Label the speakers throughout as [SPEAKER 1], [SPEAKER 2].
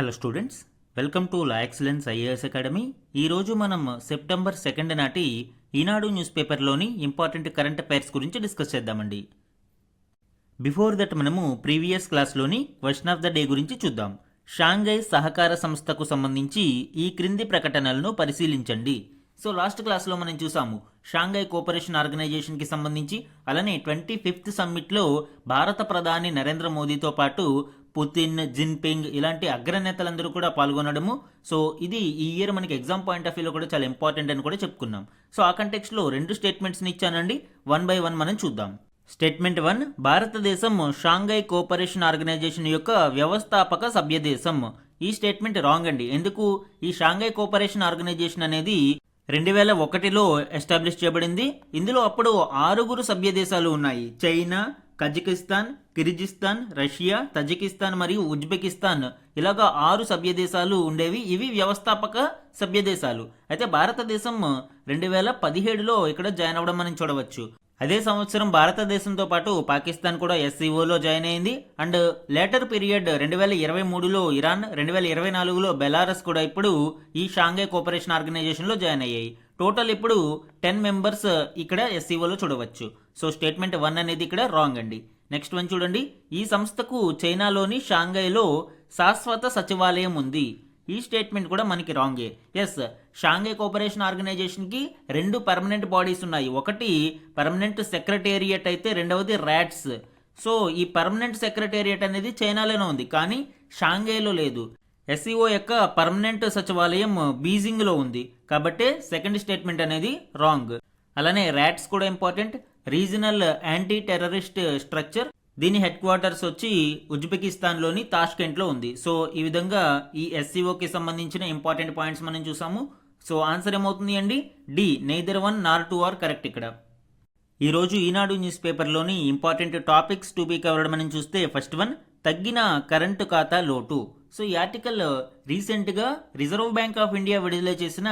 [SPEAKER 1] Hello students, welcome to La Excellence IAS Academy. ఈరోజు మనం September 2 నాటి ఈనాడు న్యూస్ పేపర్లోని ఇంపార్టెంట్ కరెంట్ అఫైర్స్ గురించి డిస్కస్ చేద్దామండి. బిఫోర్ దట్ మనము ప్రీవియస్ క్లాస్లోని క్వశ్చన్ ఆఫ్ ద డే గురించి చూద్దాం. షాంఘై సహకార సంస్థకు సంబంధించి ఈ క్రింది ప్రకటనలను పరిశీలించండి. సో లాస్ట్ క్లాస్లో మనం చూసాము షాంఘై కోఆపరేషన్ ఆర్గనైజేషన్కి సంబంధించి, అలానే 25th సమ్మిట్లో భారత ప్రధాని నరేంద్ర మోదీతో పాటు పుతిన్, జిన్పింగ్ ఇలాంటి అగ్రనేతలందరూ కూడా పాల్గొనడము. సో ఇది ఈ ఇయర్ మనకి ఎగ్జామ్ పాయింట్ ఆఫ్ వ్యూలో కూడా చాలా ఇంపార్టెంట్ అని కూడా చెప్పుకున్నాం. సో ఆ కంటెక్స్లో 2 స్టేట్మెంట్స్ని ఇచ్చానండి. 1 by 1 మనం చూద్దాం. స్టేట్మెంట్ 1, భారతదేశం షాంఘై కోఆపరేషన్ ఆర్గనైజేషన్ యొక్క వ్యవస్థాపక సభ్యదేశం. ఈ స్టేట్మెంట్ రాంగ్ అండి. ఎందుకు? ఈ షాంఘై కోఆపరేషన్ ఆర్గనైజేషన్ అనేది 2001లో ఎస్టాబ్లిష్ చేయబడింది. ఇందులో అప్పుడు 6 సభ్య దేశాలు ఉన్నాయి. China, Kazakhstan, Kyrgyzstan, Russia, Tajikistan మరియు ఉజ్బెకిస్తాన్, ఇలాగా 6 సభ్య దేశాలు ఉండేవి. ఇవి వ్యవస్థాపక సభ్య దేశాలు. అయితే భారతదేశం 2017లో ఇక్కడ జాయిన్ అవ్వడం మనం చూడవచ్చు. అదే సంవత్సరం భారతదేశంతో పాటు పాకిస్తాన్ కూడా ఎస్సీఓలో జాయిన్ అయింది. అండ్ లేటర్ పీరియడ్ 2023లో ఇరాన్, 2024లో బెలారస్ కూడా ఇప్పుడు ఈ షాంఘై కోఆపరేషన్ ఆర్గనైజేషన్లో జాయిన్ అయ్యాయి. టోటల్ ఇప్పుడు 10 మెంబర్స్ ఇక్కడ ఎస్సీఓలో చూడవచ్చు. సో స్టేట్మెంట్ 1 అనేది ఇక్కడ రాంగ్ అండి. నెక్స్ట్ వన్ చూడండి. ఈ సంస్థకు చైనాలోని షాంఘైలో శాశ్వత సచివాలయం ఉంది. ఈ స్టేట్మెంట్ కూడా మనకి రాంగే. ఎస్, షాంఘై కోఆపరేషన్ ఆర్గనైజేషన్కి 2 పర్మనెంట్ బాడీస్ ఉన్నాయి. ఒకటి పర్మనెంట్ సెక్రటేరియట్ అయితే రెండవది ర్యాట్స్. సో ఈ పర్మనెంట్ సెక్రటేరియట్ అనేది చైనాలోనే ఉంది, కానీ షాంఘైలో లేదు. ఎస్సీఓ యొక్క పర్మనెంట్ సచివాలయం బీజింగ్లో ఉంది. కాబట్టి సెకండ్ స్టేట్మెంట్ అనేది రాంగ్. అలానే ర్యాట్స్ కూడా important. Regional anti terrorist structure, దీని హెడ్ క్వార్టర్స్ వచ్చి ఉజ్బెకిస్తాన్లోని తాష్కెంట్లో ఉంది. సో ఈ విధంగా ఈ ఎస్సీఓకి సంబంధించిన ఇంపార్టెంట్ పాయింట్స్ మనం చూసాము. సో ఆన్సర్ ఏమవుతుంది అండి? D, neither 1 nor 2 are correct. ఇక్కడ ఈరోజు ఈనాడు న్యూస్ పేపర్లోని important topics to be covered మనం చూస్తే, ఫస్ట్ వన్, తగ్గిన కరెంటు ఖాతా లోటు. సో ఈ ఆర్టికల్ రీసెంట్గా రిజర్వ్ బ్యాంక్ ఆఫ్ ఇండియా విడుదల చేసిన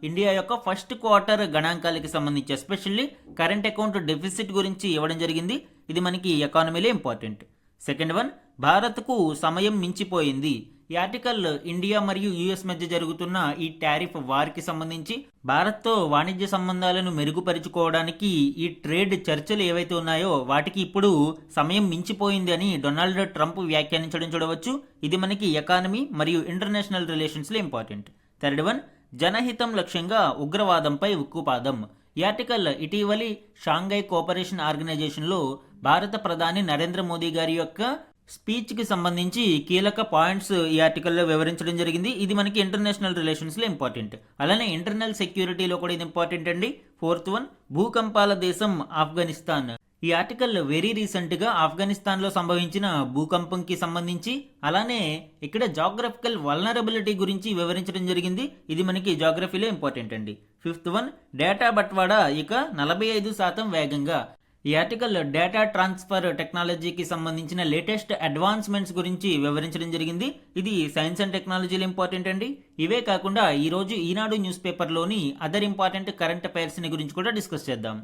[SPEAKER 1] ఇండియా యొక్క ఫస్ట్ క్వార్టర్ గణాంకాలకి సంబంధించి ఎస్పెషల్లీ కరెంట్ అకౌంట్ డెఫిసిట్ గురించి ఇవ్వడం జరిగింది. ఇది మనకి ఎకానమీలో ఇంపార్టెంట్. సెకండ్ వన్, భారత్కు సమయం మించిపోయింది. ఈ ఆర్టికల్ ఇండియా మరియు యుఎస్ మధ్య జరుగుతున్న ఈ టారిఫ్ వార్కి సంబంధించి భారత్తో వాణిజ్య సంబంధాలను మెరుగుపరుచుకోవడానికి ఈ ట్రేడ్ చర్చలు ఏవైతే ఉన్నాయో వాటికి ఇప్పుడు సమయం మించిపోయింది అని డొనాల్డ్ ట్రంప్ వ్యాఖ్యానించడం చూడవచ్చు. ఇది మనకి ఎకానమీ మరియు ఇంటర్నేషనల్ రిలేషన్స్లో ఇంపార్టెంట్. థర్డ్ వన్, జనహితం లక్ష్యంగా ఉగ్రవాదంపై ఉక్కుపాదం. ఈ ఆర్టికల్ ఇటీవలి షాంఘై కోఆపరేషన్ ఆర్గనైజేషన్లో భారత ప్రధాని నరేంద్ర మోదీ గారి యొక్క స్పీచ్కి సంబంధించి కీలక పాయింట్స్ ఈ ఆర్టికల్లో వివరించడం జరిగింది. ఇది మనకి ఇంటర్నేషనల్ రిలేషన్స్లో ఇంపార్టెంట్. అలానే ఇంటర్నల్ సెక్యూరిటీలో కూడా ఇది ఇంపార్టెంట్ అండి. ఫోర్త్ వన్, భూకంపాల దేశం ఆఫ్ఘనిస్తాన్. ఈ ఆర్టికల్ వెరీ రీసెంట్గా ఆఫ్ఘనిస్తాన్లో సంభవించిన భూకంపంకి సంబంధించి, అలానే ఇక్కడ జాగ్రఫికల్ వల్నరబిలిటీ గురించి వివరించడం జరిగింది. ఇది మనకి జాగ్రఫీలో ఇంపార్టెంట్ అండి. ఫిఫ్త్ వన్, డేటా బట్వాడా ఇక 45% వేగంగా. ఈ ఆర్టికల్ డేటా ట్రాన్స్ఫర్ టెక్నాలజీకి సంబంధించిన లేటెస్ట్ అడ్వాన్స్మెంట్స్ గురించి వివరించడం జరిగింది. ఇది సైన్స్ అండ్ టెక్నాలజీలో ఇంపార్టెంట్ అండి. ఇవే కాకుండా ఈరోజు Eenadu news పేపర్లోని other important current అఫైర్స్ని గురించి కూడా డిస్కస్ చేద్దాం.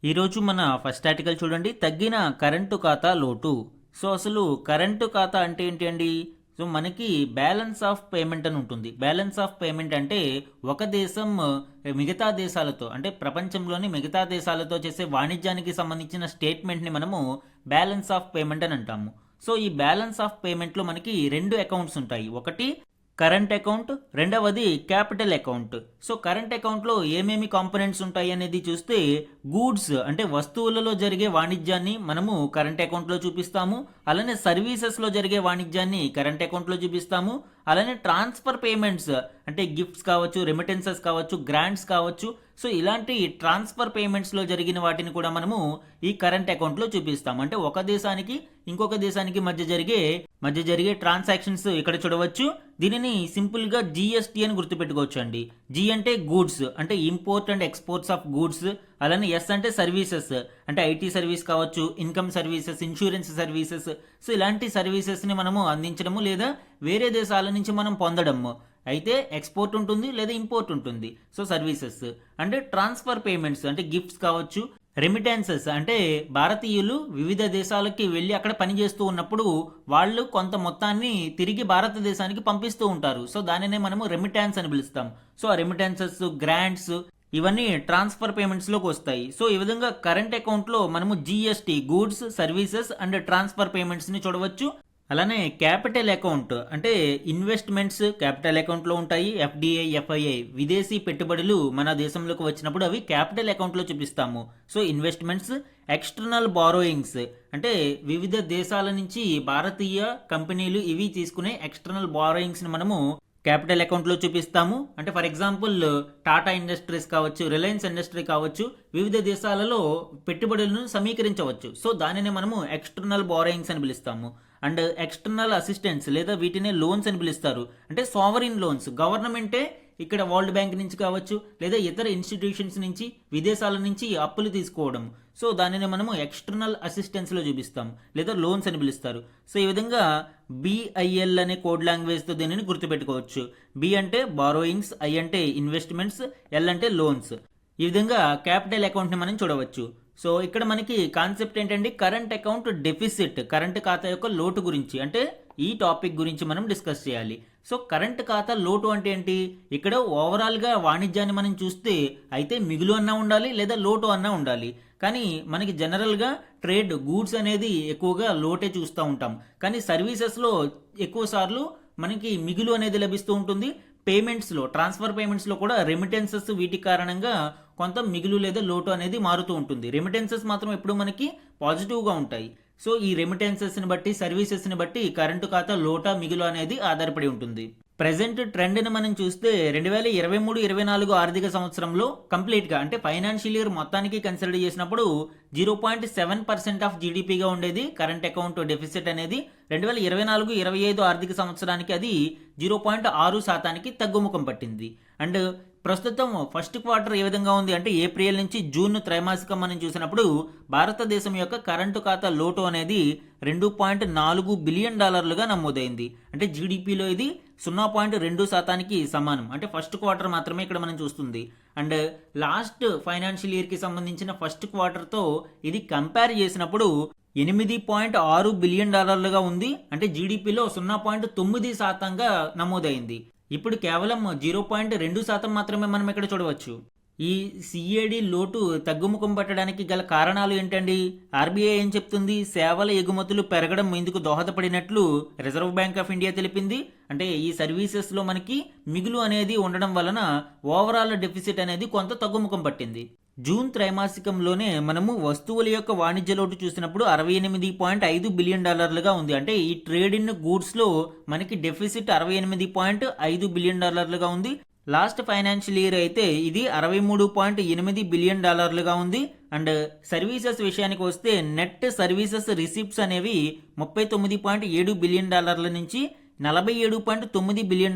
[SPEAKER 1] ఈరోజు మన ఫస్ట్ ఆర్టికల్ చూడండి, తగ్గిన కరెంటు ఖాతా లోటు. సో అసలు కరెంటు ఖాతా అంటే ఏంటి అండి? సో మనకి బ్యాలెన్స్ ఆఫ్ పేమెంట్ అని ఉంటుంది. బ్యాలెన్స్ ఆఫ్ పేమెంట్ అంటే ఒక దేశం మిగతా దేశాలతో, అంటే ప్రపంచంలోని మిగతా దేశాలతో చేసే వాణిజ్యానికి సంబంధించిన స్టేట్మెంట్ని మనము బ్యాలెన్స్ ఆఫ్ పేమెంట్ అని అంటాము. సో ఈ బ్యాలెన్స్ ఆఫ్ పేమెంట్లో మనకి 2 అకౌంట్స్ ఉంటాయి. ఒకటి కరెంట్ అకౌంట్, రెండవది క్యాపిటల్ అకౌంట్. సో కరెంట్ అకౌంట్లో ఏమేమి కాంపోనెంట్స్ ఉంటాయి అనేది చూస్తే, గూడ్స్ అంటే వస్తువులలో జరిగే వాణిజ్యాన్ని మనము కరెంట్ అకౌంట్లో చూపిస్తాము. అలానే సర్వీసెస్లో జరిగే వాణిజ్యాన్ని కరెంట్ అకౌంట్లో చూపిస్తాము. అలానే ట్రాన్స్ఫర్ పేమెంట్స్ అంటే గిఫ్ట్స్ కావచ్చు, రెమిటెన్సెస్ కావచ్చు, గ్రాంట్స్ కావచ్చు. సో ఇలాంటి ట్రాన్స్ఫర్ పేమెంట్స్లో జరిగిన వాటిని కూడా మనము ఈ కరెంట్ అకౌంట్లో చూపిస్తాము. అంటే ఒక దేశానికి ఇంకొక దేశానికి మధ్య జరిగే ట్రాన్సాక్షన్స్ ఇక్కడ చూడవచ్చు. దీనిని సింపుల్గా జిఎస్టీ అని గుర్తుపెట్టుకోవచ్చు అండి. జి అంటే గూడ్స్, అంటే import and exports of goods. అలానే ఎస్ అంటే సర్వీసెస్, అంటే ఐటీ సర్వీస్ కావచ్చు, income services, insurance services. So ఇలాంటి సర్వీసెస్ని మనము అందించడము లేదా వేరే దేశాల నుంచి మనం పొందడము. అయితే ఎక్స్పోర్ట్ ఉంటుంది లేదా ఇంపోర్ట్ ఉంటుంది. So services. అంటే ట్రాన్స్ఫర్ పేమెంట్స్ అంటే గిఫ్ట్స్ కావచ్చు, రెమిటెన్సెస్ అంటే భారతీయులు వివిధ దేశాలకి వెళ్ళి అక్కడ పనిచేస్తూ ఉన్నప్పుడు వాళ్ళు కొంత మొత్తాన్ని తిరిగి భారతదేశానికి పంపిస్తూ ఉంటారు. సో దానినే మనము రెమిటాన్స్ అని పిలుస్తాం. సో ఆ రెమిటెన్సెస్, గ్రాంట్స్ ఇవన్నీ ట్రాన్స్ఫర్ పేమెంట్స్లోకి వస్తాయి. సో ఈ విధంగా కరెంట్ అకౌంట్లో మనము GST, goods services and transfer పేమెంట్స్ని చూడవచ్చు. అలానే క్యాపిటల్ అకౌంట్ అంటే ఇన్వెస్ట్మెంట్స్ క్యాపిటల్ అకౌంట్లో ఉంటాయి. ఎఫ్డిఐ, ఎఫ్ఐఐ విదేశీ పెట్టుబడులు మన దేశంలోకి వచ్చినప్పుడు అవి క్యాపిటల్ అకౌంట్లో చూపిస్తాము. సో ఇన్వెస్ట్మెంట్స్, ఎక్స్టర్నల్ బారోయింగ్స్ అంటే వివిధ దేశాల నుంచి భారతీయ కంపెనీలు ఇవి తీసుకునే ఎక్స్టర్నల్ బారోయింగ్స్ని మనము క్యాపిటల్ అకౌంట్లో చూపిస్తాము. అంటే ఫర్ ఎగ్జాంపుల్ టాటా ఇండస్ట్రీస్ కావచ్చు, రిలయన్స్ ఇండస్ట్రీ కావచ్చు, వివిధ దేశాలలో పెట్టుబడులను సమీకరించవచ్చు. సో దానిని మనము ఎక్స్టర్నల్ బారోయింగ్స్ అని పిలుస్తాము. అండ్ ఎక్స్టర్నల్ అసిస్టెన్స్ లేదా వీటినే లోన్స్ అని పిలుస్తారు. అంటే సావరిన్ లోన్స్, గవర్నమెంటే ఇక్కడ వరల్డ్ బ్యాంక్ నుంచి కావచ్చు లేదా ఇతర ఇన్స్టిట్యూషన్స్ నుంచి విదేశాల నుంచి అప్పులు తీసుకోవడం. సో దానిని మనము ఎక్స్టర్నల్ అసిస్టెన్స్లో చూపిస్తాం లేదా లోన్స్ అని పిలుస్తారు. సో ఈ విధంగా బిఐఎల్ అనే కోడ్ లాంగ్వేజ్తో దీనిని గుర్తుపెట్టుకోవచ్చు. బి అంటే బారోయింగ్స్, ఐ అంటే ఇన్వెస్ట్మెంట్స్, ఎల్ అంటే లోన్స్. ఈ విధంగా క్యాపిటల్ అకౌంట్ని మనం చూడవచ్చు. సో ఇక్కడ మనకి కాన్సెప్ట్ ఏంటంటే కరెంట్ అకౌంట్ డెఫిసిట్, కరెంట్ ఖాతా యొక్క లోటు గురించి అంటే ఈ టాపిక్ గురించి మనం డిస్కస్ చేయాలి. సో కరెంట్ ఖాతా లోటు అంటే ఏంటి? ఇక్కడ ఓవరాల్గా వాణిజ్యాన్ని మనం చూస్తే అయితే మిగులు అన్నా ఉండాలి లేదా లోటు అన్నా ఉండాలి. కానీ మనకి జనరల్గా ట్రేడ్ గూడ్స్ అనేది ఎక్కువగా లోటే చూస్తూ ఉంటాం. కానీ సర్వీసెస్లో ఎక్కువ సార్లు మనకి మిగులు అనేది లభిస్తూ ఉంటుంది. పేమెంట్స్లో, ట్రాన్స్ఫర్ పేమెంట్స్లో కూడా రెమిటెన్సెస్ వీటి కారణంగా కొంత మిగులు లేదా లోటు అనేది మారుతూ ఉంటుంది. రెమిటెన్సెస్ మాత్రం ఎప్పుడు మనకి పాజిటివ్గా ఉంటాయి. సో ఈ రెమిటెన్సెస్ని బట్టి, సర్వీసెస్ని బట్టి కరెంటు ఖాతా లోటా మిగులు అనేది ఆధారపడి ఉంటుంది. ప్రెజెంట్ ట్రెండ్ని మనం చూస్తే 2023-24 ఆర్థిక సంవత్సరంలో కంప్లీట్గా అంటే ఫైనాన్షియల్ ఇయర్ మొత్తానికి కన్సిడర్ చేసినప్పుడు 0.7% ఆఫ్ జీడిపిగా ఉండేది కరెంట్ అకౌంట్ డెఫిసిట్ అనేది. 2024-25 ఆర్థిక సంవత్సరానికి అది 0.6% తగ్గుముఖం పట్టింది. అండ్ ప్రస్తుతం ఫస్ట్ క్వార్టర్ ఏ విధంగా ఉంది అంటే ఏప్రిల్ నుంచి జూన్ త్రైమాసికం మనం చూసినప్పుడు భారతదేశం యొక్క కరెంటు ఖాతా లోటు అనేది $2.4 బిలియన్ నమోదైంది. అంటే జీడిపిలో ఇది 0.2% సమానం. అంటే ఫస్ట్ క్వార్టర్ మాత్రమే ఇక్కడ మనం చూస్తుంది. అండ్ లాస్ట్ ఫైనాన్షియల్ ఇయర్కి సంబంధించిన ఫస్ట్ క్వార్టర్తో ఇది కంపేర్ చేసినప్పుడు $8.6 బిలియన్ ఉంది. అంటే జీడిపిలో 0.9%గా నమోదైంది. ఇప్పుడు కేవలం 0.2% మాత్రమే మనం ఇక్కడ చూడవచ్చు. ఈ సిఏడి లోటు తగ్గుముఖం పట్టడానికి గల కారణాలు ఏంటండి? ఆర్బీఐ ఏం చెప్తుంది? సేవల ఎగుమతులు పెరగడం ఇందుకు దోహదపడినట్లు రిజర్వ్ బ్యాంక్ ఆఫ్ ఇండియా తెలిపింది. అంటే ఈ సర్వీసెస్లో మనకి మిగులు అనేది ఉండడం వలన ఓవరాల్ డెఫిసిట్ అనేది కొంత తగ్గుముఖం పట్టింది. జూన్ త్రైమాసికంలోనే మనము వస్తువుల యొక్క వాణిజ్య లోటు చూసినప్పుడు $68.5 బిలియన్ ఉంది. అంటే ఈ ట్రేడ్ ఇన్ గూడ్స్లో మనకి డెఫిసిట్ $68.5 బిలియన్ ఉంది. లాస్ట్ ఫైనాన్షియల్ ఇయర్ అయితే ఇది $63.8 బిలియన్ ఉంది. అండ్ సర్వీసెస్ విషయానికి వస్తే నెట్ సర్వీసెస్ రిసిప్ట్స్ అనేవి $39.7 బిలియన్ నుంచి $47.9 బిలియన్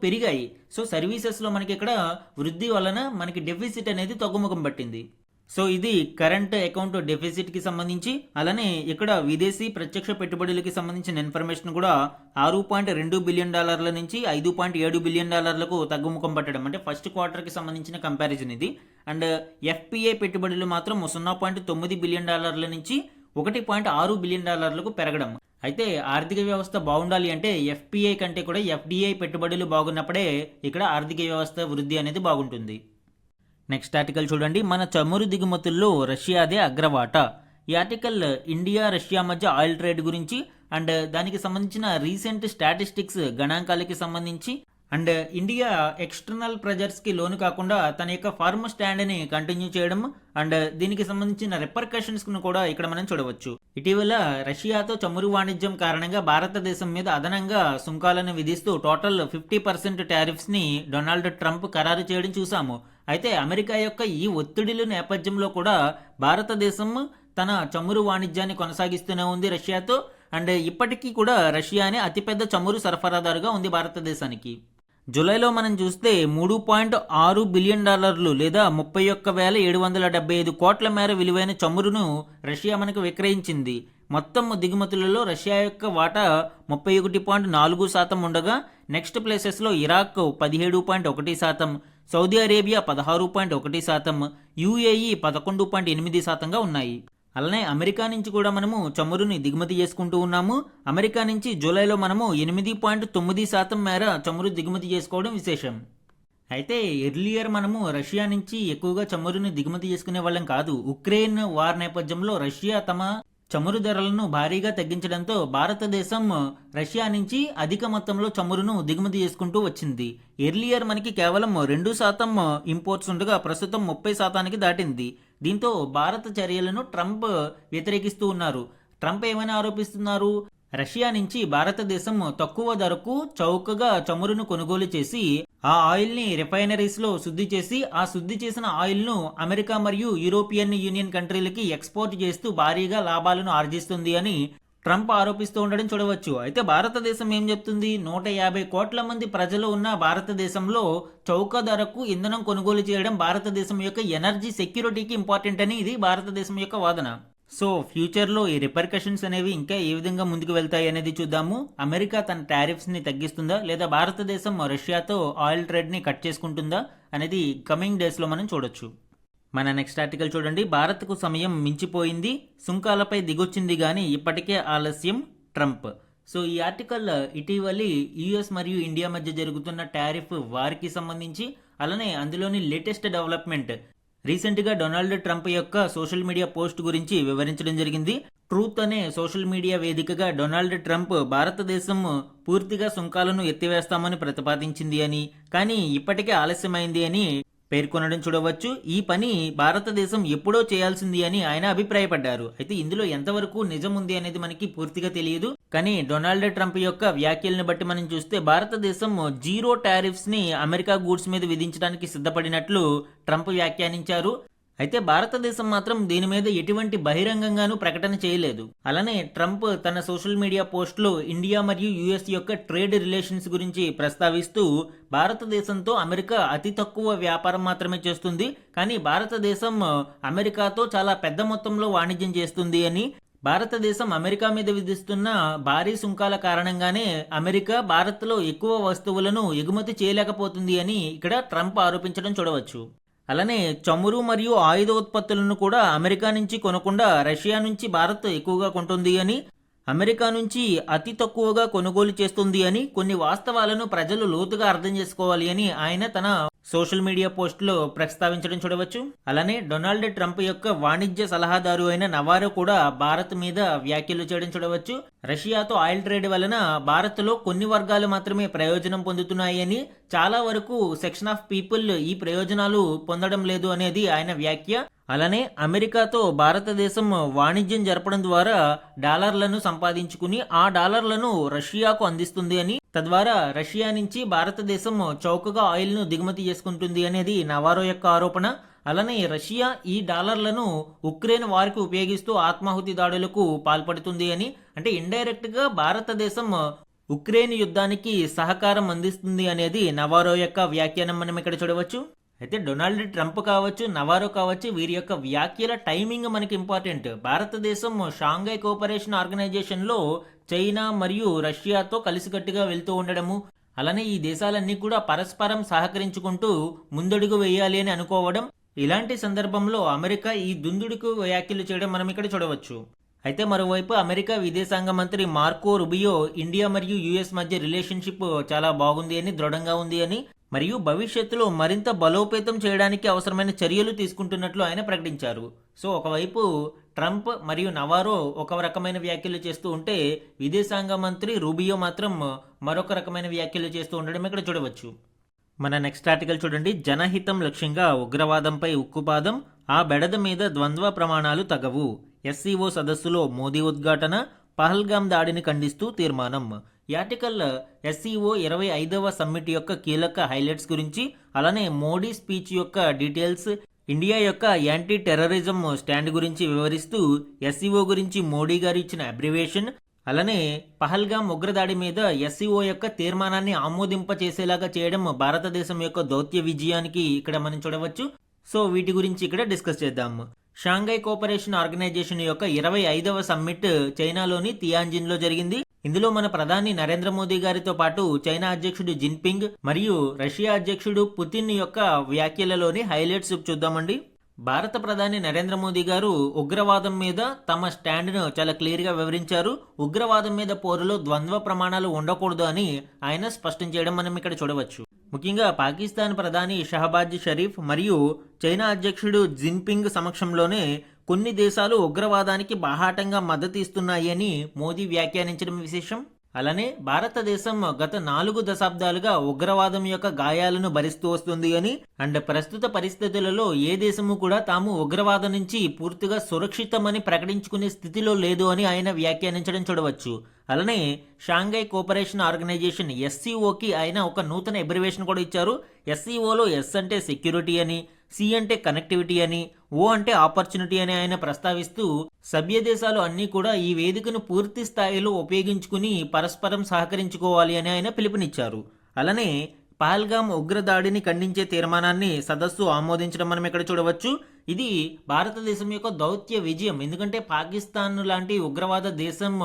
[SPEAKER 1] పెరిగాయి. సో సర్వీసెస్లో మనకి ఇక్కడ వృద్ధి వలన మనకి డెఫిసిట్ అనేది తగ్గుముఖం పట్టింది. సో ఇది కరెంట్ అకౌంట్ డెఫిసిట్కి సంబంధించి. అలానే ఇక్కడ విదేశీ ప్రత్యక్ష పెట్టుబడులకి సంబంధించిన ఇన్ఫర్మేషన్ కూడా $6.2 బిలియన్ నుంచి $5.7 బిలియన్ తగ్గుముఖం పట్టడం. అంటే ఫస్ట్ క్వార్టర్కి సంబంధించిన కంపారిజన్ ఇది. అండ్ ఎఫ్పిఐ పెట్టుబడులు మాత్రం $0.9 బిలియన్ నుంచి $1.6 బిలియన్ పెరగడం. అయితే ఆర్థిక వ్యవస్థ బాగుండాలి అంటే ఎఫ్పిఐ కంటే కూడా ఎఫ్డిఐ పెట్టుబడులు బాగున్నప్పుడే ఇక్కడ ఆర్థిక వ్యవస్థ వృద్ధి అనేది బాగుంటుంది. నెక్స్ట్ ఆర్టికల్ చూడండి. మన చమురు దిగుమతుల్లో రష్యాదే అగ్రవాటా. ఈ ఆర్టికల్ ఇండియా రష్యా మధ్య ఆయిల్ ట్రేడ్ గురించి అండ్ దానికి సంబంధించిన రీసెంట్ స్టాటిస్టిక్స్ గణాంకాలకి సంబంధించి అండ్ ఇండియా ఎక్స్టర్నల్ ప్రెజర్స్కి లోను కాకుండా తన యొక్క ఫర్మ్ స్టాండ్ని కంటిన్యూ చేయడం అండ్ దీనికి సంబంధించిన రిపర్కషన్స్ను కూడా ఇక్కడ మనం చూడవచ్చు. ఇటీవల రష్యాతో చమురు వాణిజ్యం కారణంగా భారతదేశం మీద అదనంగా సుంకాలను విధిస్తూ టోటల్ 50% టారిఫ్స్ని డొనాల్డ్ ట్రంప్ ఖరారు చేయడం చూసాము. అయితే అమెరికా యొక్క ఈ ఒత్తిడిల నేపథ్యంలో కూడా భారతదేశం తన చమురు వాణిజ్యాన్ని కొనసాగిస్తూనే ఉంది రష్యాతో. అండ్ ఇప్పటికీ కూడా రష్యానే అతిపెద్ద చమురు సరఫరాదారుగా ఉంది భారతదేశానికి. జూలైలో మనం చూస్తే $3.6 బిలియన్ లేదా 31,775 కోట్ల మేర విలువైన చమురును రష్యా మనకు విక్రయించింది. మొత్తం దిగుమతులలో రష్యా యొక్క వాటా 31.4% ఉండగా నెక్స్ట్ ప్లేసెస్లో ఇరాక్ 17.1%, సౌదీ అరేబియా 16.1%, యుఏఈ 11.8%గా ఉన్నాయి. అలానే అమెరికా నుంచి కూడా మనము చమురుని దిగుమతి చేసుకుంటూ ఉన్నాము. అమెరికా నుంచి జూలైలో మనము 8.9% మేర చమురు దిగుమతి చేసుకోవడం విశేషం. అయితే ఎర్లియర్ మనము రష్యా నుంచి ఎక్కువగా చమురుని దిగుమతి చేసుకునే వాళ్ళం కాదు. ఉక్రెయిన్ వార్ నేపథ్యంలో రష్యా తమ చమురు ధరలను భారీగా తగ్గించడంతో భారతదేశం రష్యా నుంచి అధిక మొత్తంలో చమురును దిగుమతి చేసుకుంటూ వచ్చింది. ఎర్లియర్ మనకి కేవలం 2% ఇంపోర్ట్స్ ఉండగా ప్రస్తుతం 30%కి దాటింది. దీంతో భారత చర్యలను ట్రంప్ వ్యతిరేకిస్తూ ఉన్నారు. ట్రంప్ ఏమైనా ఆరోపిస్తున్నారు? రష్యా నుంచి భారతదేశం తక్కువ ధరకు చౌకగా చమురును కొనుగోలు చేసి ఆ ఆయిల్ని రిఫైనరీస్ లో శుద్ధి చేసి ఆ శుద్ధి చేసిన ఆయిల్ ను అమెరికా మరియు యూరోపియన్ యూనియన్ కంట్రీలకి ఎక్స్పోర్ట్ చేస్తూ భారీగా లాభాలను ఆర్జిస్తుంది అని ట్రంప్ ఆరోపిస్తూ ఉండడం చూడవచ్చు. అయితే భారతదేశం ఏం చెప్తుంది? 150 కోట్ల మంది ప్రజలు ఉన్న భారతదేశంలో చౌక ధరకు ఇంధనం కొనుగోలు చేయడం భారతదేశం యొక్క ఎనర్జీ సెక్యూరిటీకి ఇంపార్టెంట్ అని ఇది భారతదేశం యొక్క వాదన. సో ఫ్యూచర్లో ఈ రిపర్కషన్స్ అనేవి ఇంకా ఏ విధంగా ముందుకు వెళ్తాయి అనేది చూద్దాము. అమెరికా తన టారిఫ్స్ ని తగ్గిస్తుందా లేదా భారతదేశం రష్యాతో ఆయిల్ ట్రేడ్ ని కట్ చేసుకుంటుందా అనేది కమింగ్ డేస్ లో మనం చూడొచ్చు. మన నెక్స్ట్ ఆర్టికల్ చూడండి. భారత్కు సమయం మించిపోయింది, సుంకాలపై దిగొచ్చింది గానీ ఇప్పటికే ఆలస్యం ట్రంప్. సో ఈ ఆర్టికల్ ఇటీవలి యుఎస్ మరియు ఇండియా మధ్య జరుగుతున్న టారిఫ్ వారికి సంబంధించి, అలానే అందులోని లేటెస్ట్ డెవలప్మెంట్ రీసెంట్గా డొనాల్డ్ ట్రంప్ యొక్క సోషల్ మీడియా పోస్ట్ గురించి వివరించడం జరిగింది. ట్రూత్ అనే సోషల్ మీడియా వేదికగా డొనాల్డ్ ట్రంప్ భారతదేశం పూర్తిగా సుంకాలను ఎత్తివేస్తామని ప్రతిపాదించింది అని, కానీ ఇప్పటికే ఆలస్యమైంది అని పేర్కొనడం చూడవచ్చు. ఈ పని భారతదేశం ఎప్పుడో చేయాల్సింది అని ఆయన అభిప్రాయపడ్డారు. అయితే ఇందులో ఎంతవరకు నిజం ఉంది అనేది మనకి పూర్తిగా తెలియదు. కానీ డొనాల్డ్ ట్రంప్ యొక్క వ్యాఖ్యలను బట్టి మనం చూస్తే భారతదేశం జీరో టారిఫ్స్ ని అమెరికా గూడ్స్ మీద విధించడానికి సిద్ధపడినట్లు ట్రంప్ వ్యాఖ్యానించారు. అయితే భారతదేశం మాత్రం దీని మీద ఎటువంటి బహిరంగంగానూ ప్రకటన చేయలేదు. అలానే ట్రంప్ తన సోషల్ మీడియా పోస్ట్లో ఇండియా మరియు యుఎస్ యొక్క ట్రేడ్ రిలేషన్స్ గురించి ప్రస్తావిస్తూ భారతదేశంతో అమెరికా అతి తక్కువ వ్యాపారం మాత్రమే చేస్తుంది, కానీ భారతదేశం అమెరికాతో చాలా పెద్ద మొత్తంలో వాణిజ్యం చేస్తుంది అని, భారతదేశం అమెరికా మీద విధిస్తున్న భారీ సుంకాల కారణంగానే అమెరికా భారత్లో ఎక్కువ వస్తువులను ఎగుమతి చేయలేకపోతుంది అని ఇక్కడ ట్రంప్ ఆరోపించడం చూడవచ్చు. అలానే చమురు మరియు ఆయుధ ఉత్పత్తులను కూడా అమెరికా నుంచి కొనకుండా రష్యా నుంచి భారత్ ఎక్కువగా కొంటుంది అని, అమెరికా నుంచి అతి తక్కువగా కొనుగోలు చేస్తుంది అని కొన్ని వాస్తవాలను ప్రజలు లోతుగా అర్థం చేసుకోవాలి అని ఆయన తన సోషల్ మీడియా పోస్ట్లో ప్రస్తావించడం చూడవచ్చు. అలానే డొనాల్డ్ ట్రంప్ యొక్క వాణిజ్య సలహాదారు అయిన నవారో కూడా భారత్ మీద వ్యాఖ్యలు చేయడం చూడవచ్చు. రష్యాతో ఆయిల్ ట్రేడ్ వలన భారత్లో కొన్ని వర్గాలు మాత్రమే ప్రయోజనం పొందుతున్నాయి అని, చాలా వరకు సెక్షన్ ఆఫ్ పీపుల్ ఈ ప్రయోజనాలు పొందడం లేదు అనేది ఆయన వ్యాఖ్య. అలానే అమెరికాతో భారతదేశం వాణిజ్యం జరపడం ద్వారా డాలర్లను సంపాదించుకుని ఆ డాలర్లను రష్యాకు అందిస్తుంది అని, తద్వారా రష్యా నుంచి భారతదేశం చౌకగా ఆయిల్ ను దిగుమతి చేసుకుంటుంది అనేది నవారో యొక్క ఆరోపణ. అలానే రష్యా ఈ డాలర్లను ఉక్రెయిన్ వారికి ఉపయోగిస్తూ ఆత్మాహుతి దాడులకు పాల్పడుతుంది అని, అంటే ఇండైరెక్ట్ గా భారతదేశం ఉక్రెయిన్ యుద్ధానికి సహకారం అందిస్తుంది అనేది నవారో యొక్క వ్యాఖ్యానం మనం ఇక్కడ చూడవచ్చు. అయితే డొనాల్డ్ ట్రంప్ కావచ్చు, నవారో కావచ్చు, వీరి యొక్క వ్యాఖ్యల టైమింగ్ మనకి ఇంపార్టెంట్. భారతదేశం షాంఘై కోఆపరేషన్ ఆర్గనైజేషన్లో చైనా మరియు రష్యాతో కలిసికట్టుగా వెళ్తూ ఉండడము, అలానే ఈ దేశాలన్నీ కూడా పరస్పరం సహకరించుకుంటూ ముందడుగు వేయాలి అని అనుకోవడం, ఇలాంటి సందర్భంలో అమెరికా ఈ దుందుడుకు వ్యాఖ్యలు చేయడం మనం ఇక్కడ చూడవచ్చు. అయితే మరోవైపు అమెరికా విదేశాంగ మంత్రి మార్కో రుబియో ఇండియా మరియు యుఎస్ మధ్య రిలేషన్షిప్ చాలా బాగుంది అని, దృఢంగా ఉంది అని, మరియు భవిష్యత్తులో మరింత బలోపేతం చేయడానికి అవసరమైన చర్యలు తీసుకుంటున్నట్లు ఆయన ప్రకటించారు. సో ఒకవైపు ట్రంప్ మరియు నవారో ఒక రకమైన వ్యాఖ్యలు చేస్తూ ఉంటే, విదేశాంగ మంత్రి రూబియో మాత్రం మరొక రకమైన వ్యాఖ్యలు చేస్తూ ఉండడం ఇక్కడ చూడవచ్చు. మన నెక్స్ట్ ఆర్టికల్ చూడండి. జనహితం లక్ష్యంగా ఉగ్రవాదంపై ఉక్కుపాదం, ఆ బెడద మీద ద్వంద్వ ప్రమాణాలు తగవు. ఎస్సీఓ సదస్సులో మోదీ ఉద్ఘాటన, పహల్గామ్ దాడిని ఖండిస్తూ తీర్మానం. ఈ ఆర్టికల్ ఎస్సీఓ 25వ సమ్మిట్ యొక్క కీలక హైలైట్స్ గురించి, అలానే మోడీ స్పీచ్ యొక్క డీటెయిల్స్, ఇండియా యొక్క యాంటీ టెర్రరిజం స్టాండ్ గురించి వివరిస్తూ ఎస్సీఓ గురించి మోడీ గారు ఇచ్చిన అబ్రివేషన్, అలానే పహల్గామ్ ఉగ్రదాడి మీద ఎస్సీఓ యొక్క తీర్మానాన్ని ఆమోదింప చేసేలాగా చేయడం భారతదేశం యొక్క దౌత్య విజయానికి ఇక్కడ మనం చూడవచ్చు. సో వీటి గురించి ఇక్కడ డిస్కస్ చేద్దాం. షాంఘై కోఆపరేషన్ ఆర్గనైజేషన్ యొక్క 25వ సమ్మిట్ చైనాలోని తియాన్జిన్ లో జరిగింది. ఇందులో మన ప్రధాని నరేంద్ర మోదీ గారితో పాటు చైనా అధ్యక్షుడు జిన్పింగ్ మరియు రష్యా అధ్యక్షుడు పుతిన్ యొక్క వ్యాఖ్యలలోని హైలైట్స్ చూద్దామండి. భారత ప్రధాని నరేంద్ర మోదీ గారు ఉగ్రవాదం మీద తమ స్టాండ్ను చాలా క్లియర్గా వివరించారు. ఉగ్రవాదం మీద పోరులో ద్వంద్వ ప్రమాణాలు ఉండకూడదు అని ఆయన స్పష్టం చేయడం మనం ఇక్కడ చూడవచ్చు. ముఖ్యంగా పాకిస్తాన్ ప్రధాని షహబాజ్ షరీఫ్ మరియు చైనా అధ్యక్షుడు జిన్పింగ్ సమక్షంలోనే కొన్ని దేశాలు ఉగ్రవాదానికి బాహాటంగా మద్దతు ఇస్తున్నాయి అని మోదీ వ్యాఖ్యానించడం విశేషం. అలానే భారతదేశం గత 4 దశాబ్దాలుగా ఉగ్రవాదం యొక్క గాయాలను భరిస్తూ వస్తుంది అని అండ్ ప్రస్తుత పరిస్థితులలో ఏ దేశము కూడా తాము ఉగ్రవాదం నుంచి పూర్తిగా సురక్షితమని ప్రకటించుకునే స్థితిలో లేదు అని ఆయన వ్యాఖ్యానించడం చూడవచ్చు. అలానే షాంఘై కోఆపరేషన్ ఆర్గనైజేషన్ ఎస్సీఓకి ఆయన ఒక నూతన అబ్రివేషన్ కూడా ఇచ్చారు. ఎస్సీఓలో ఎస్ అంటే సెక్యూరిటీ అని, సి అంటే కనెక్టివిటీ అని, ఓ అంటే ఆపర్చునిటీ అని ఆయన ప్రస్తావిస్తూ సభ్య దేశాలు అన్నీ కూడా ఈ వేదికను పూర్తి స్థాయిలో ఉపయోగించుకుని పరస్పరం సహకరించుకోవాలి అని ఆయన పిలుపునిచ్చారు. అలానే పహల్గామ్ ఉగ్రదాడిని ఖండించే తీర్మానాన్ని సదస్సు ఆమోదించడం మనం ఇక్కడ చూడవచ్చు. ఇది భారతదేశం యొక్క దౌత్య విజయం. ఎందుకంటే పాకిస్తాన్ లాంటి ఉగ్రవాద దేశం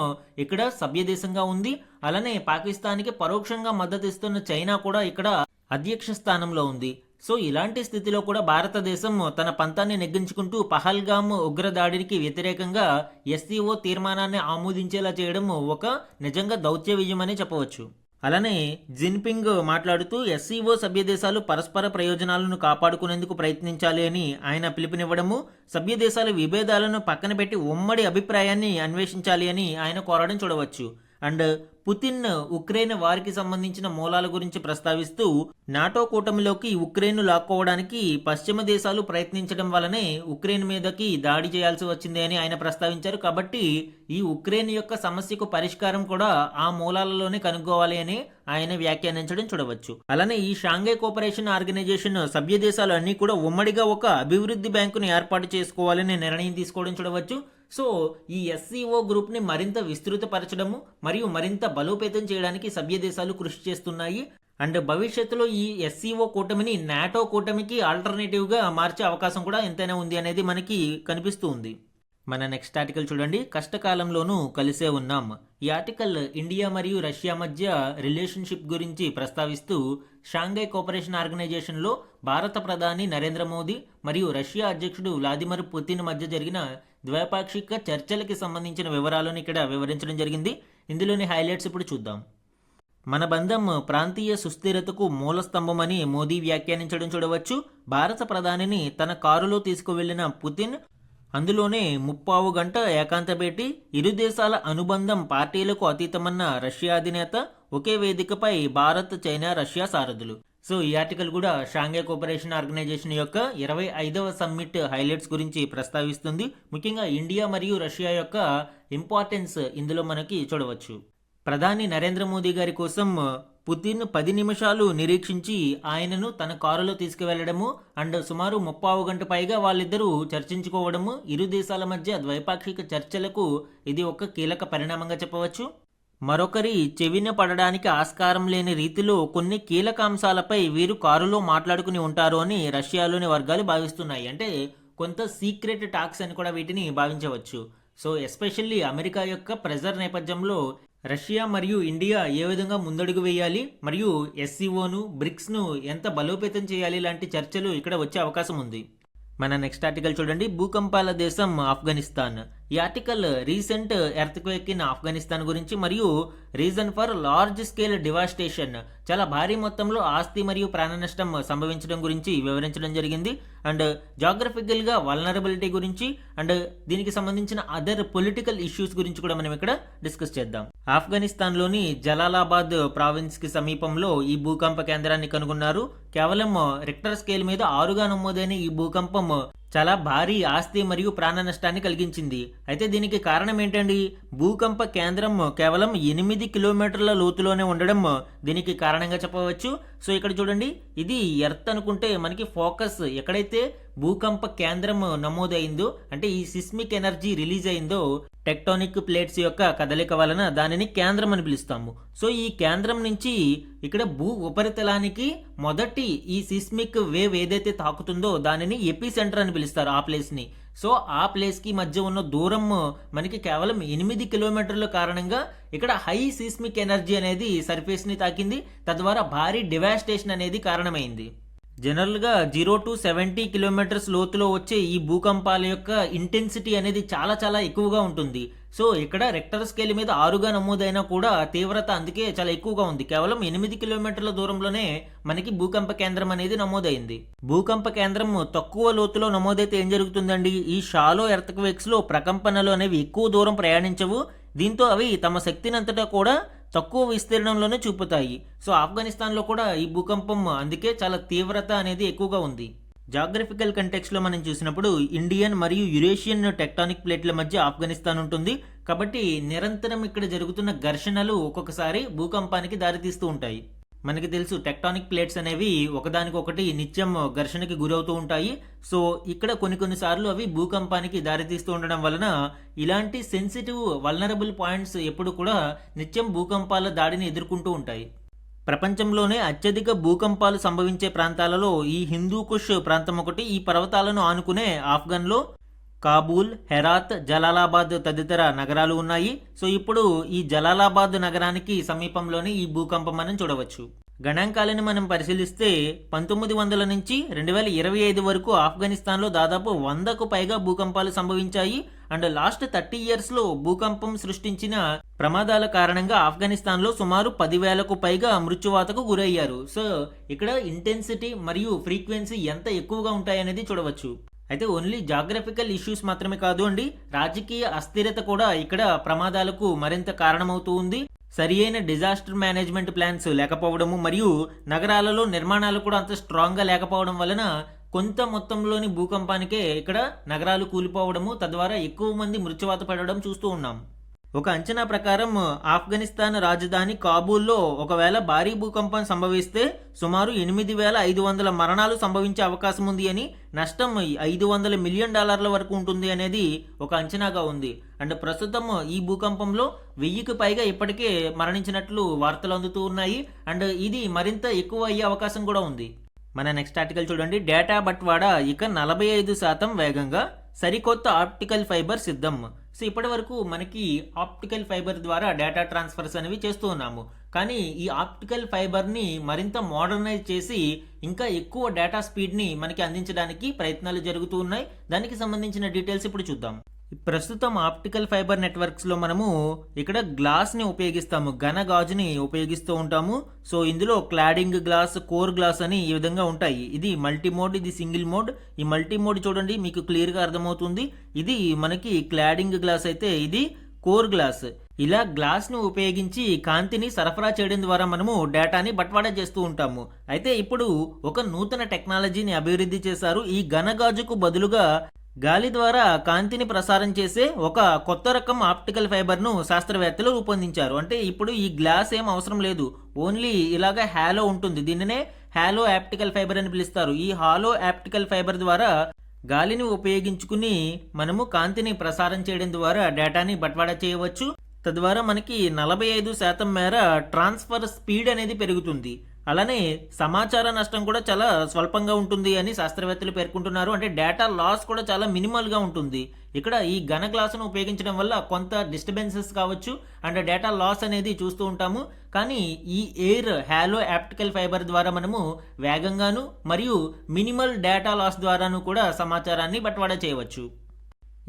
[SPEAKER 1] ఇక్కడ సభ్య దేశంగా ఉంది. అలానే పాకిస్తాన్కి పరోక్షంగా మద్దతు ఇస్తున్న చైనా కూడా ఇక్కడ అధ్యక్ష స్థానంలో ఉంది. సో ఇలాంటి స్థితిలో కూడా భారతదేశం తన పంతాన్ని నెగ్గించుకుంటూ పహల్గామ్ ఉగ్రదాడికి వ్యతిరేకంగా ఎస్సీఓ తీర్మానాన్ని ఆమోదించేలా చేయడం ఒక నిజంగా దౌత్య విజయం అని చెప్పవచ్చు. అలానే జిన్పింగ్ మాట్లాడుతూ ఎస్సీఓ సభ్య దేశాలు పరస్పర ప్రయోజనాలను కాపాడుకునేందుకు ప్రయత్నించాలి అని ఆయన పిలుపునివ్వడము, సభ్య దేశాల విభేదాలను పక్కన పెట్టి ఉమ్మడి అభిప్రాయాన్ని అన్వేషించాలి అని ఆయన కోరడం చూడవచ్చు. అండ్ పుతిన్ ఉక్రెయిన్ వారికి సంబంధించిన మూలాల గురించి ప్రస్తావిస్తూ నాటో కూటమిలోకి ఉక్రెయిన్ లాక్కోవడానికి పశ్చిమ దేశాలు ప్రయత్నించడం వల్లనే ఉక్రెయిన్ మీదకి దాడి చేయాల్సి వచ్చింది అని ఆయన ప్రస్తావించారు. కాబట్టి ఈ ఉక్రెయిన్ యొక్క సమస్యకు పరిష్కారం కూడా ఆ మూలాలలోనే కనుక్కోవాలి అని ఆయన వ్యాఖ్యానించడం చూడవచ్చు. అలానే ఈ షాంఘై కోఆపరేషన్ ఆర్గనైజేషన్ సభ్య దేశాలు అన్ని కూడా ఉమ్మడిగా ఒక అభివృద్ధి బ్యాంకును ఏర్పాటు చేసుకోవాలని నిర్ణయం తీసుకోవడం చూడవచ్చు. సో ఈ ఎస్సీఓ గ్రూప్ని మరింత విస్తృతపరచడము మరియు మరింత బలోపేతం చేయడానికి సభ్య దేశాలు కృషి చేస్తున్నాయి. అండ్ భవిష్యత్తులో ఈ ఎస్సీఓ కూటమిని నాటో కూటమికి ఆల్టర్నేటివ్గా మార్చే అవకాశం కూడా ఎంతైనా ఉంది అనేది మనకి కనిపిస్తూ ఉంది. మన నెక్స్ట్ ఆర్టికల్ చూడండి, కష్టకాలంలోనూ కలిసే ఉన్నాం. ఈ ఆర్టికల్ ఇండియా మరియు రష్యా మధ్య రిలేషన్షిప్ గురించి ప్రస్తావిస్తూ షాంఘై కోఆపరేషన్ ఆర్గనైజేషన్లో భారత ప్రధాని నరేంద్ర మోదీ మరియు రష్యా అధ్యక్షుడు వ్లాదిమిర్ పుతిన్ మధ్య జరిగిన ద్వైపాక్షిక చర్చలకి సంబంధించిన వివరాలను ఇక్కడ వివరించడం జరిగింది. ఇందులోని హైలైట్స్ ఇప్పుడు చూద్దాం. మన బంధం ప్రాంతీయ సుస్థిరతకు మూలస్తంభమని మోదీ వ్యాఖ్యానించడం చూడవచ్చు. భారత ప్రధానిని తన కారులో తీసుకువెళ్లిన పుతిన్ అందులోనే 30 గంట ఏకాంత భేటీ, ఇరు దేశాల అనుబంధం పార్టీలకు అతీతమన్న రష్యా అధినేత, ఒకే వేదికపై భారత్, చైనా, రష్యా సారథులు. సో ఈ ఆర్టికల్ కూడా షాంఘై కోఆపరేషన్ ఆర్గనైజేషన్ యొక్క 25వ సమ్మిట్ హైలైట్స్ గురించి ప్రస్తావిస్తుంది. ముఖ్యంగా ఇండియా మరియు రష్యా యొక్క ఇంపార్టెన్స్ ఇందులో మనకి చూడవచ్చు. ప్రధాని నరేంద్ర మోదీ గారి కోసం పుతిన్ 10 నిమిషాలు నిరీక్షించి ఆయనను తన కారులో తీసుకువెళ్లడము అండ్ సుమారు 30 గంట పైగా వాళ్ళిద్దరూ చర్చించుకోవడము, ఇరు దేశాల మధ్య ద్వైపాక్షిక చర్చలకు ఇది ఒక కీలక పరిణామంగా చెప్పవచ్చు. మరొకరి చెవిన పడడానికి ఆస్కారం లేని రీతిలో కొన్ని కీలక అంశాలపై వీరు కారులో మాట్లాడుకుని ఉంటారు అని రష్యాలోని వర్గాలు భావిస్తున్నాయి. అంటే కొంత సీక్రెట్ టాక్స్ అని కూడా వీటిని భావించవచ్చు. సో ఎస్పెషల్లీ అమెరికా యొక్క ప్రెజర్ నేపథ్యంలో రష్యా మరియు ఇండియా ఏ విధంగా ముందడుగు వేయాలి మరియు ఎస్సీఓను, బ్రిక్స్ను ఎంత బలోపేతం చేయాలి లాంటి చర్చలు ఇక్కడ వచ్చే అవకాశం ఉంది. మన నెక్స్ట్ ఆర్టికల్ చూడండి, భూకంపాల దేశం ఆఫ్ఘనిస్తాన్. ఈ article recent earthquake in Afghanistan గురించి మరియు reason for large scale devastation, చాలా భారీ మొత్తంలో ఆస్తి మరియు ప్రాణ నష్టం సంభవించడం గురించి వివరించడం జరిగింది. అండ్ జాగ్రఫికల్గా వల్నరబిలిటీ గురించి అండ్ దీనికి సంబంధించిన అదర్ పొలిటికల్ ఇష్యూస్ గురించి కూడా మనం ఇక్కడ డిస్కస్ చేద్దాం. ఆఫ్ఘనిస్తాన్లోని జలాలాబాద్ ప్రావిన్స్ కి సమీపంలో ఈ భూకంప కేంద్రాన్ని కనుగొన్నారు. కేవలం రిక్టర్ స్కేల్ మీద 6గా నమోదైన ఈ భూకంపం చాలా భారీ ఆస్తి మరియు ప్రాణ నష్టాన్ని కలిగించింది. అయితే దీనికి కారణం ఏంటండి? భూకంప కేంద్రం కేవలం 8 కిలోమీటర్ల లోతులోనే ఉండడం దీనికి కారణంగా చెప్పవచ్చు. సో ఇక్కడ చూడండి, ఇది ఎర్త్ అనుకుంటే మనకి ఫోకస్ ఎక్కడైతే భూకంప కేంద్రం నమోదైందో అంటే ఈ సిస్మిక్ ఎనర్జీ రిలీజ్ అయిందో టెక్టోనిక్ ప్లేట్స్ యొక్క కదలిక వలన దానిని కేంద్రం అని పిలుస్తాము. సో ఈ కేంద్రం నుంచి ఇక్కడ భూ ఉపరితలానికి మొదటి ఈ సిస్మిక్ వేవ్ ఏదైతే తాకుతుందో దానిని ఎపి సెంటర్ అని పిలుస్తారు ఆ ప్లేస్ ని. సో ఆ ప్లేస్కి మధ్య ఉన్న దూరం మనకి కేవలం 8 కిలోమీటర్ల కారణంగా ఇక్కడ హై సీస్మిక్ ఎనర్జీ అనేది సర్ఫేస్ని తాకింది, తద్వారా భారీ డివాస్టేషన్ అనేది కారణమైంది. జనరల్గా 0 to 70 కిలోమీటర్స్ లోతులో వచ్చే ఈ భూకంపాల యొక్క ఇంటెన్సిటీ అనేది చాలా చాలా ఎక్కువగా ఉంటుంది. సో ఇక్కడ రెక్టర్ స్కేల్ మీద 6గా నమోదైనా కూడా తీవ్రత అందుకే చాలా ఎక్కువగా ఉంది. కేవలం 8 కిలోమీటర్ల దూరంలోనే మనకి భూకంప కేంద్రం అనేది నమోదైంది. భూకంప కేంద్రం తక్కువ లోతులో నమోదైతే ఏం జరుగుతుందండి, ఈ షాలో ఎర్త్క్వేక్స్ లో ప్రకంపనలు అనేవి ఎక్కువ దూరం ప్రయాణించవు. దీంతో అవి తమ శక్తినంతటా కూడా తక్కువ విస్తీర్ణంలోనే చూపుతాయి. సో ఆఫ్ఘనిస్తాన్లో కూడా ఈ భూకంపం అందుకే చాలా తీవ్రత అనేది ఎక్కువగా ఉంది. జాగ్రఫికల్ కంటెక్స్లో మనం చూసినప్పుడు ఇండియన్ మరియు యురేషియన్ టెక్టానిక్ ప్లేట్ల మధ్య ఆఫ్ఘనిస్తాన్ ఉంటుంది. కాబట్టి నిరంతరం ఇక్కడ జరుగుతున్న ఘర్షణలు ఒక్కొక్కసారి భూకంపానికి దారితీస్తూ ఉంటాయి. మనకి తెలుసు టెక్టానిక్ ప్లేట్స్ అనేవి ఒకదానికొకటి నిత్యం ఘర్షణకి గురవుతూ ఉంటాయి. సో ఇక్కడ కొన్నిసార్లు అవి భూకంపానికి దారితీస్తూ ఉండడం వలన ఇలాంటి సెన్సిటివ్ వల్నరబుల్ పాయింట్స్ ఎప్పుడు కూడా నిత్యం భూకంపాల దాడిని ఎదుర్కొంటూ ఉంటాయి. ప్రపంచంలోనే అత్యధిక భూకంపాలు సంభవించే ప్రాంతాలలో ఈ హిందూకుష్ ప్రాంతం ఒకటి. ఈ పర్వతాలను ఆనుకునే ఆఫ్ఘన్లో కాబూల్, హెరాత్, జలాలాబాద్ తదితర నగరాలు ఉన్నాయి. సో ఇప్పుడు ఈ జలాలాబాద్ నగరానికి సమీపంలోనే ఈ భూకంపం మనం చూడవచ్చు. గణాంకాలను మనం పరిశీలిస్తే 1900 నుంచి 2025 వరకు ఆఫ్ఘనిస్తాన్లో దాదాపు 100కు పైగా భూకంపాలు సంభవించాయి. అండ్ లాస్ట్ 30 ఇయర్స్లో భూకంపం సృష్టించిన ప్రమాదాల కారణంగా ఆఫ్ఘనిస్తాన్లో సుమారు 10,000కు పైగా మృత్యువాతకు గురయ్యారు. సో ఇక్కడ ఇంటెన్సిటీ మరియు ఫ్రీక్వెన్సీ ఎంత ఎక్కువగా ఉంటాయనేది చూడవచ్చు. అయితే ఓన్లీ జాగ్రఫికల్ ఇష్యూస్ మాత్రమే కాదు అండి, రాజకీయ అస్థిరత కూడా ఇక్కడ ప్రమాదాలకు మరింత కారణమవుతూ ఉంది. సరి అయిన డిజాస్టర్ మేనేజ్మెంట్ ప్లాన్స్ లేకపోవడము మరియు నగరాలలో నిర్మాణాలు కూడా అంత స్ట్రాంగ్గా లేకపోవడం వలన కొంత మొత్తంలోని భూకంపానికే ఇక్కడ నగరాలు కూలిపోవడము, తద్వారా ఎక్కువ మంది మృత్యువాత పడడం చూస్తూ ఉన్నాం. ఒక అంచనా ప్రకారం ఆఫ్ఘనిస్తాన్ రాజధాని కాబూల్లో ఒకవేళ భారీ భూకంపం సంభవిస్తే సుమారు 8,500 మరణాలు సంభవించే అవకాశం ఉంది అని, నష్టం $500 మిలియన్ వరకు ఉంటుంది అనేది ఒక అంచనాగా ఉంది. అండ్ ప్రస్తుతం ఈ భూకంపంలో 1000కి పైగా ఇప్పటికే మరణించినట్లు వార్తలు అందుతూ ఉన్నాయి. అండ్ ఇది మరింత ఎక్కువ అయ్యే అవకాశం కూడా ఉంది. మన నెక్స్ట్ ఆర్టికల్ చూడండి. డేటా బట్వాడా ఇక 45% వేగంగా, సరికొత్త ఆప్టికల్ ఫైబర్ సిద్ధం. సో ఇప్పటి వరకు మనకి ఆప్టికల్ ఫైబర్ ద్వారా డేటా ట్రాన్స్ఫర్స్ అనేవి చేస్తూ ఉన్నాము. కానీ ఈ ఆప్టికల్ ఫైబర్ని మరింత మోడర్నైజ్ చేసి ఇంకా ఎక్కువ డేటా స్పీడ్ని మనకి అందించడానికి ప్రయత్నాలు జరుగుతూ ఉన్నాయి. దానికి సంబంధించిన డీటెయిల్స్ ఇప్పుడు చూద్దాం. ప్రస్తుతం ఆప్టికల్ ఫైబర్ నెట్వర్క్స్లో మనము ఇక్కడ గ్లాస్ని ఉపయోగిస్తాము, ఘన గాజుని ఉపయోగిస్తూ ఉంటాము. సో ఇందులో క్లాడింగ్ గ్లాస్, కోర్ గ్లాస్ అని ఈ విధంగా ఉంటాయి. ఇది మల్టీ మోడ్, ఇది సింగిల్ మోడ్. ఈ మల్టీ మోడ్ చూడండి, మీకు క్లియర్గా అర్థమవుతుంది. ఇది మనకి క్లాడింగ్ గ్లాస్ అయితే ఇది కోర్ గ్లాస్. ఇలా గ్లాస్ను ఉపయోగించి కాంతిని సరఫరా చేయడం ద్వారా మనము డేటాని బట్వాడా చేస్తూ ఉంటాము. అయితే ఇప్పుడు ఒక నూతన టెక్నాలజీని అభివృద్ధి చేశారు. ఈ ఘన గాజుకు బదులుగా గాలి ద్వారా కాంతిని ప్రసారం చేసే ఒక కొత్త రకం ఆప్టికల్ ఫైబర్ను శాస్త్రవేత్తలు రూపొందించారు. అంటే ఇప్పుడు ఈ గ్లాస్ ఏం అవసరం లేదు, ఓన్లీ ఇలాగా హాలో ఉంటుంది. దీనినే హాలో ఆప్టికల్ ఫైబర్ అని పిలుస్తారు. ఈ హాలో ఆప్టికల్ ఫైబర్ ద్వారా గాలిని ఉపయోగించుకుని మనము కాంతిని ప్రసారం చేయడం ద్వారా డేటాని బట్వాడా చేయవచ్చు. తద్వారా మనకి 45% మేర ట్రాన్స్ఫర్ స్పీడ్ అనేది పెరుగుతుంది. అలానే సమాచార నష్టం కూడా చాలా స్వల్పంగా ఉంటుంది అని శాస్త్రవేత్తలు పేర్కొంటున్నారు. అంటే డేటా లాస్ కూడా చాలా మినిమల్గా ఉంటుంది. ఇక్కడ ఈ ఘన గ్లాసును ఉపయోగించడం వల్ల కొంత డిస్టర్బెన్సెస్ కావచ్చు అండ్ డేటా లాస్ అనేది చూస్తూ ఉంటాము. కానీ ఈ ఎయిర్ హాలో ఆప్టికల్ ఫైబర్ ద్వారా మనము వేగంగాను మరియు మినిమల్ డేటా లాస్ ద్వారాను కూడా సమాచారాన్ని బట్వాడా చేయవచ్చు.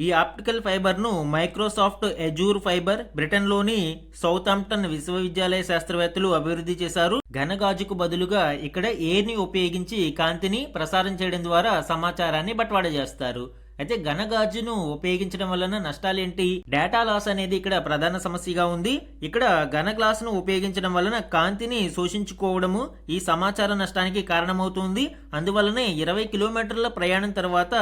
[SPEAKER 1] ఈ ఆప్టికల్ ఫైబర్ను మైక్రోసాఫ్ట్ ఎజూర్ ఫైబర్, బ్రిటన్లోని సౌతాంప్టన్ విశ్వవిద్యాలయ శాస్త్రవేత్తలు అభివృద్ధి చేశారు. ఘన గాజుకు బదులుగా ఇక్కడ ఎయిర్ని ఉపయోగించి కాంతిని ప్రసారం చేయడం ద్వారా సమాచారాన్ని బట్వాడా చేస్తారు. అయితే ఘన గాజును ఉపయోగించడం వలన నష్టాలేంటి? డేటా లాస్ అనేది ఇక్కడ ప్రధాన సమస్యగా ఉంది. ఇక్కడ ఘన గ్లాసును ఉపయోగించడం వలన కాంతిని శోషించుకోవడము ఈ సమాచార నష్టానికి కారణమవుతుంది. అందువలనే 20 కిలోమీటర్ల ప్రయాణం తర్వాత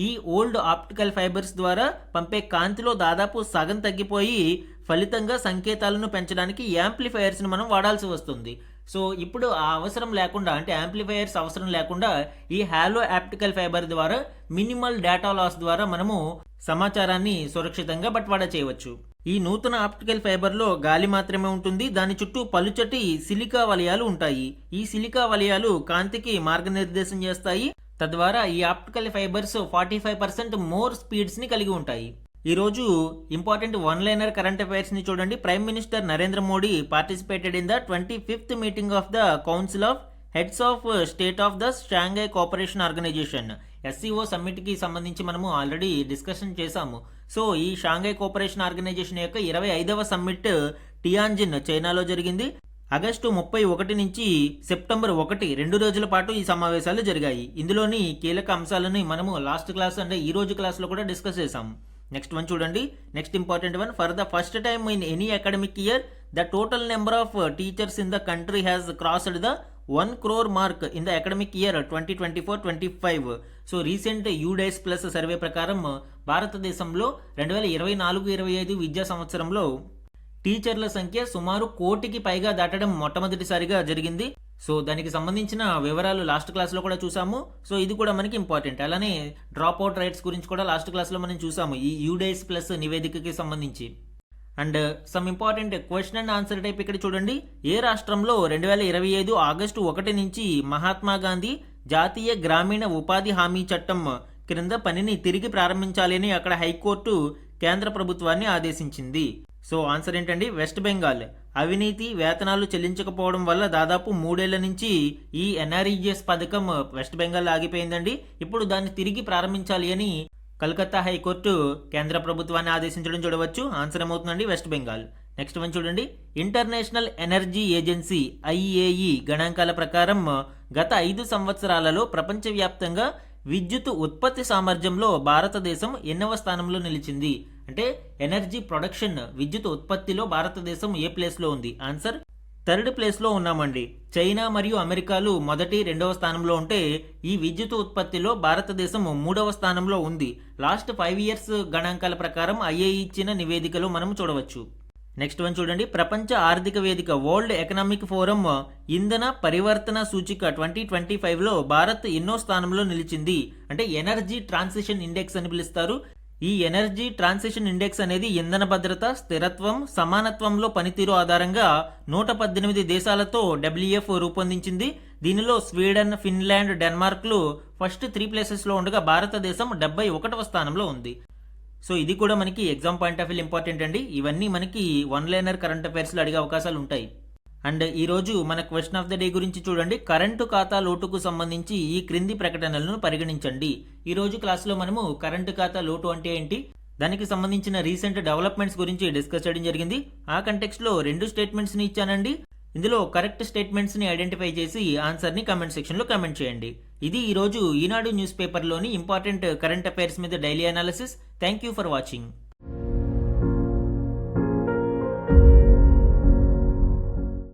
[SPEAKER 1] ఈ ఓల్డ్ ఆప్టికల్ ఫైబర్స్ ద్వారా పంపే కాంతిలో దాదాపు సగం తగ్గిపోయి ఫలితంగా సంకేతాలను పెంచడానికి యాంప్లిఫైయర్స్ని మనం వాడాల్సి వస్తుంది. సో ఇప్పుడు ఆ అవసరం లేకుండా, అంటే యాంప్లిఫైయర్స్ అవసరం లేకుండా ఈ హాలో ఆప్టికల్ ఫైబర్ ద్వారా మినిమల్ డేటా లాస్ ద్వారా మనము సమాచారాన్ని సురక్షితంగా బట్వాడా చేయవచ్చు. ఈ నూతన ఆప్టికల్ ఫైబర్లో గాలి మాత్రమే ఉంటుంది. దాని చుట్టూ పలుచటి సిలికా వలయాలు ఉంటాయి. ఈ సిలికా వలయాలు కాంతికి మార్గనిర్దేశం చేస్తాయి. తద్వారా ఈ ఆప్టికల్ ఫైబర్స్ 45% మోర్ స్పీడ్స్ని కలిగి ఉంటాయి. ఈరోజు ఇంపార్టెంట్ వన్ లైనర్ కరెంట్ అఫైర్స్ని చూడండి. Prime minister Narendra Modi participated in the 25th meeting of the council of heads of state of the Shanghai cooperation organisation. SCO సమ్మిట్కి సంబంధించి మనము ఆల్రెడీ డిస్కషన్ చేశాము. సో ఈ షాంఘై కోఆపరేషన్ ఆర్గనైజేషన్ యొక్క 25వ సమ్మిట్ టియాన్జిన్ చైనాలో జరిగింది. ఆగస్టు 31 నుంచి సెప్టెంబర్ 1 2 రోజుల పాటు ఈ సమావేశాలు జరిగాయి. ఇందులోని కీలక అంశాలను మనము లాస్ట్ క్లాస్ అంటే ఈ రోజు క్లాస్లో కూడా డిస్కస్ చేశాము. నెక్స్ట్ వన్ చూడండి. Next important one, for the first time in any academic year the total number of teachers in the country has crossed the 1 crore mark in the academic year 2024-25. So recent UDISE plus survey ప్రకారం భారతదేశంలో 2024-25 విద్యా సంవత్సరంలో టీచర్ల సంఖ్య సుమారు 1 కోటికి పైగా దాటడం మొట్టమొదటిసారిగా జరిగింది. సో దానికి సంబంధించిన వివరాలు లాస్ట్ క్లాస్లో కూడా చూసాము. సో ఇది కూడా మనకి ఇంపార్టెంట్. అలానే డ్రాప్ అవుట్ రైట్స్ గురించి కూడా లాస్ట్ క్లాస్లో మనం చూసాము ఈ యూడైస్ ప్లస్ నివేదికకి సంబంధించి. And some important question and answer type ఇక్కడ చూడండి. ఏ రాష్ట్రంలో 2025 ఆగస్టు 1 నుంచి మహాత్మా గాంధీ జాతీయ గ్రామీణ ఉపాధి హామీ చట్టం క్రింద పనిని తిరిగి ప్రారంభించాలి అని అక్కడ హైకోర్టు కేంద్ర ప్రభుత్వాన్ని ఆదేశించింది? సో ఆన్సర్ ఏంటండి? వెస్ట్ బెంగాల్. అవినీతి, వేతనాలు చెల్లించకపోవడం వల్ల దాదాపు 3 ఏళ్ల నుంచి ఈ ఎన్ఆర్ఈజిఎస్ పథకం వెస్ట్ బెంగాల్ ఆగిపోయిందండి. ఇప్పుడు దాన్ని తిరిగి ప్రారంభించాలి అని కలకత్తా హైకోర్టు కేంద్ర ప్రభుత్వాన్ని ఆదేశించడం చూడవచ్చు. ఆన్సర్ ఏమవుతుందండి? వెస్ట్ బెంగాల్. నెక్స్ట్ వన్ చూడండి. ఇంటర్నేషనల్ ఎనర్జీ ఏజెన్సీ ఐఏఈ గణాంకాల ప్రకారం గత 5 సంవత్సరాలలో ప్రపంచవ్యాప్తంగా విద్యుత్ ఉత్పత్తి సామర్థ్యంలో భారతదేశం ఎన్నవ స్థానంలో నిలిచింది? అంటే ఎనర్జీ ప్రొడక్షన్, విద్యుత్ ఉత్పత్తిలో భారతదేశం ఏ ప్లేస్లో ఉంది? ఆన్సర్ 3rd ప్లేస్లో ఉన్నామండి. చైనా మరియు అమెరికాలు 1, 2వ స్థానంలో ఉంటే ఈ విద్యుత్ ఉత్పత్తిలో భారతదేశం 3వ స్థానంలో ఉంది. లాస్ట్ 5 years గణాంకాల ప్రకారం ఐఏఈ ఇచ్చిన నివేదికలో మనం చూడవచ్చు. నెక్స్ట్ వన్ చూడండి. ప్రపంచ ఆర్థిక వేదిక వరల్డ్ ఎకనామిక్ ఫోరం ఇంధన పరివర్తన సూచిక 2025లో భారత్ ఎన్నో స్థానంలో నిలిచింది? అంటే ఎనర్జీ ట్రాన్సిషన్ ఇండెక్స్ అని పిలుస్తారు. ఈ ఎనర్జీ ట్రాన్సిషన్ ఇండెక్స్ అనేది ఇంధన భద్రత, స్థిరత్వం, సమానత్వంలో పనితీరు ఆధారంగా 118 దేశాలతో WEF రూపొందించింది. దీనిలో స్వీడన్, ఫిన్లాండ్, డెన్మార్క్లు ఫస్ట్ 3 ప్లేసెస్లో ఉండగా భారతదేశం 71వ స్థానంలో ఉంది. సో ఇది కూడా మనకి exam point of view important అండి. ఇవన్నీ మనకి వన్ లైనర్ కరెంట్ అఫైర్స్లో అడిగే అవకాశాలు ఉంటాయి. అండ్ ఈరోజు మన క్వశ్చన్ ఆఫ్ ద డే గురించి చూడండి. కరెంటు ఖాతా లోటుకు సంబంధించి ఈ క్రింది ప్రకటనలను పరిగణించండి. ఈరోజు క్లాస్లో మనము కరెంటు ఖాతా లోటు అంటే ఏంటి, దానికి సంబంధించిన రీసెంట్ డెవలప్మెంట్స్ గురించి డిస్కస్ చేయడం జరిగింది. ఆ కంటెక్స్ట్లో 2 స్టేట్మెంట్స్ని ఇచ్చానండి. ఇందులో కరెక్ట్ స్టేట్మెంట్స్ని ఐడెంటిఫై చేసి ఆన్సర్ని కామెంట్ సెక్షన్లో కామెంట్ చేయండి. ఇది ఈరోజు ఈనాడు న్యూస్ పేపర్లోని ఇంపార్టెంట్ కరెంట్ అఫైర్స్ మీద daily analysis. Thank you for watching.